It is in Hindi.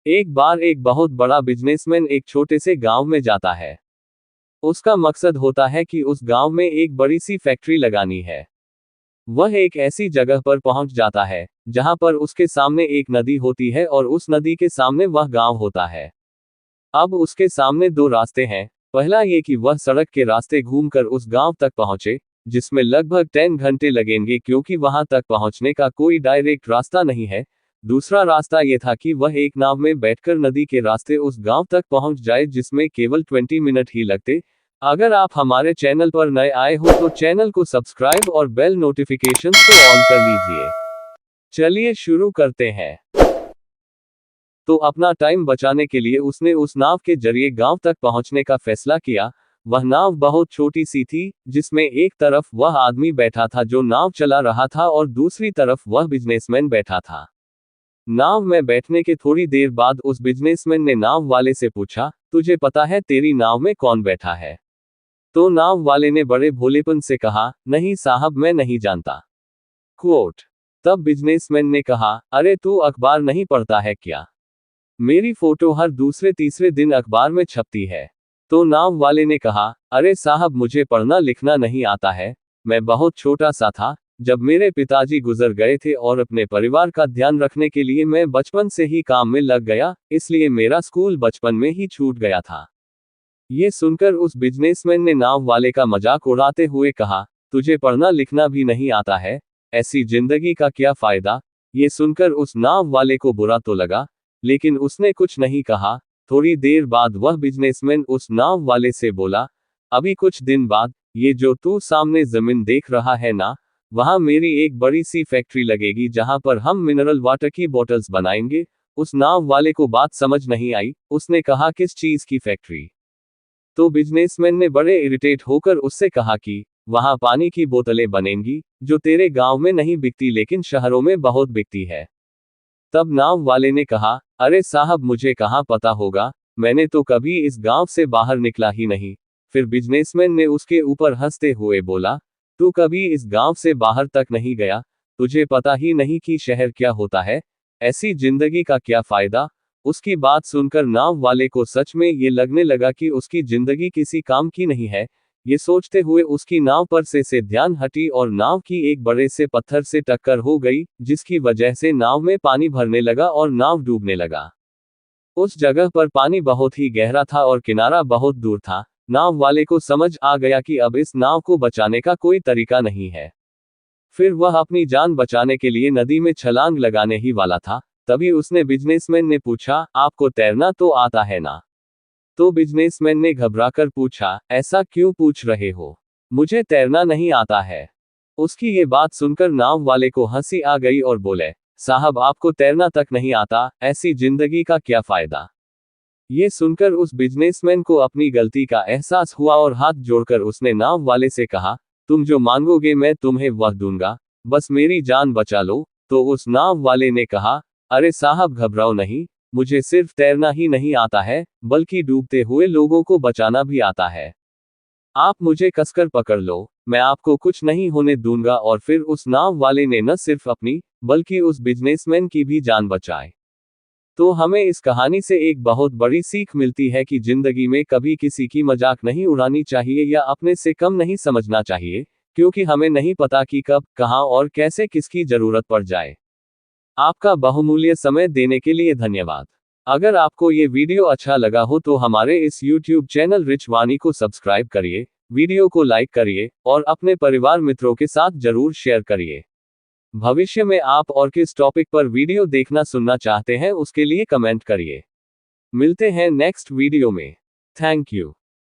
एक बार एक बहुत बड़ा बिजनेसमैन एक छोटे से गांव में जाता है। उसका मकसद होता है कि उस गांव में एक बड़ी सी फैक्ट्री लगानी है। वह एक ऐसी जगह पर पहुंच जाता है जहां पर उसके सामने एक नदी होती है और उस नदी के सामने वह गांव होता है। अब उसके सामने दो रास्ते हैं। पहला ये कि वह सड़क के रास्ते घूमकर उस गांव तक पहुंचे, जिसमें लगभग 10 घंटे लगेंगे क्योंकि वहां तक पहुंचने का कोई डायरेक्ट रास्ता नहीं है। दूसरा रास्ता ये था कि वह एक नाव में बैठकर नदी के रास्ते उस गांव तक पहुंच जाए, जिसमें केवल 20 मिनट ही लगते। अगर आप हमारे चैनल पर नए आए हो तो चैनल को सब्सक्राइब और बेल नोटिफिकेशंस को ऑन कर लीजिए। चलिए शुरू करते हैं। तो अपना टाइम बचाने के लिए उसने उस नाव के जरिए गांव तक पहुंचने का फैसला किया। वह नाव बहुत छोटी सी थी, जिसमें एक तरफ वह आदमी बैठा था जो नाव चला रहा था और दूसरी तरफ वह बिजनेसमैन बैठा था। नाव में बैठने के थोड़ी देर बाद उस बिजनेसमैन ने नाव वाले से पूछा, तुझे पता है तेरी नाव में कौन बैठा है? तो नाव वाले ने बड़े भोलेपन से कहा, नहीं साहब, मैं नहीं जानता। क्वोट। तब बिजनेसमैन ने कहा, अरे तू अखबार नहीं पढ़ता है क्या? मेरी फोटो हर दूसरे तीसरे दिन अखबार में छपती है। तो नाव वाले ने कहा, अरे साहब, मुझे पढ़ना लिखना नहीं आता है। मैं बहुत छोटा सा था जब मेरे पिताजी गुजर गए थे और अपने परिवार का ध्यान रखने के लिए मैं बचपन से ही काम में लग गया, इसलिए मेरा स्कूल बचपन में ही छूट गया था। ये सुनकर उस बिजनेसमैन ने नाव वाले का मजाक उड़ाते हुए कहा, तुझे पढ़ना लिखना भी नहीं आता है, ऐसी जिंदगी का क्या फायदा? ये सुनकर उस नाव वाले को बुरा तो लगा, लेकिन उसने कुछ नहीं कहा। थोड़ी देर बाद वह बिजनेसमैन उस नाव वाले से बोला, अभी कुछ दिन बाद ये जो तू सामने जमीन देख रहा है ना, वहां मेरी एक बड़ी सी फैक्ट्री लगेगी जहां पर हम मिनरल वाटर की बोतल्स बनाएंगे। उस नाव वाले को बात समझ नहीं आई। उसने कहा, किस चीज की फैक्ट्री? तो बिजनेसमैन ने बड़े इरिटेट होकर उससे कहा कि वहां पानी की बोतलें बनेंगी, जो तेरे गांव में नहीं बिकती लेकिन शहरों में बहुत बिकती है। तब नाव वाले ने कहा, अरे साहब, मुझे कहाँ पता होगा, मैंने तो कभी इस गांव से बाहर निकला ही नहीं। फिर बिजनेसमैन ने उसके ऊपर हंसते हुए बोला, तू कभी इस गांव से बाहर तक नहीं गया, तुझे पता ही नहीं कि शहर क्या होता है, ऐसी जिंदगी का क्या फायदा? उसकी बात सुनकर नाव वाले को सच में ये लगने लगा कि उसकी जिंदगी किसी काम की नहीं है। ये सोचते हुए उसकी नाव पर से ध्यान हटी और नाव की एक बड़े से पत्थर से टक्कर हो गई, जिसकी वजह से नाव में पानी भरने लगा और नाव डूबने लगा। उस जगह पर पानी बहुत ही गहरा था और किनारा बहुत दूर था। नाव वाले को समझ आ गया कि अब इस नाव को बचाने का कोई तरीका नहीं है। फिर वह अपनी जान बचाने के लिए नदी में छलांग लगाने ही वाला था। तभी उसने बिजनेसमैन ने पूछा, आपको तैरना तो आता है ना? तो बिजनेसमैन ने घबराकर पूछा, ऐसा क्यों पूछ रहे हो? मुझे तैरना नहीं आता है। उसकी ये बात सुनकर नाव वाले को हंसी आ गई और बोले, साहब, आपको तैरना तक नहीं आता, ऐसी जिंदगी का क्या फायदा? ये सुनकर उस बिजनेसमैन को अपनी गलती का एहसास हुआ और हाथ जोड़कर उसने नाव वाले से कहा, तुम जो मांगोगे मैं तुम्हें वह दूंगा, बस मेरी जान बचा लो। तो उस नाव वाले ने कहा, अरे साहब, घबराओ नहीं, मुझे सिर्फ तैरना ही नहीं आता है, बल्कि डूबते हुए लोगों को बचाना भी आता है। आप मुझे कसकर पकड़ लो, मैं आपको कुछ नहीं होने दूंगा। और फिर उस नाव वाले ने न सिर्फ अपनी, बल्कि उस बिजनेसमैन की भी जान बचाई। तो हमें इस कहानी से एक बहुत बड़ी सीख मिलती है कि जिंदगी में कभी किसी की मजाक नहीं उड़ानी चाहिए या अपने से कम नहीं समझना चाहिए, क्योंकि हमें नहीं पता कि कब, कहां और कैसे किसकी जरूरत पड़ जाए। आपका बहुमूल्य समय देने के लिए धन्यवाद। अगर आपको ये वीडियो अच्छा लगा हो तो हमारे इस YouTube चैनल रिच वाणी को सब्सक्राइब करिए, वीडियो को लाइक करिए और अपने परिवार मित्रों के साथ जरूर शेयर करिए। भविष्य में आप और किस टॉपिक पर वीडियो देखना सुनना चाहते हैं उसके लिए कमेंट करिए। मिलते हैं नेक्स्ट वीडियो में। Thank you.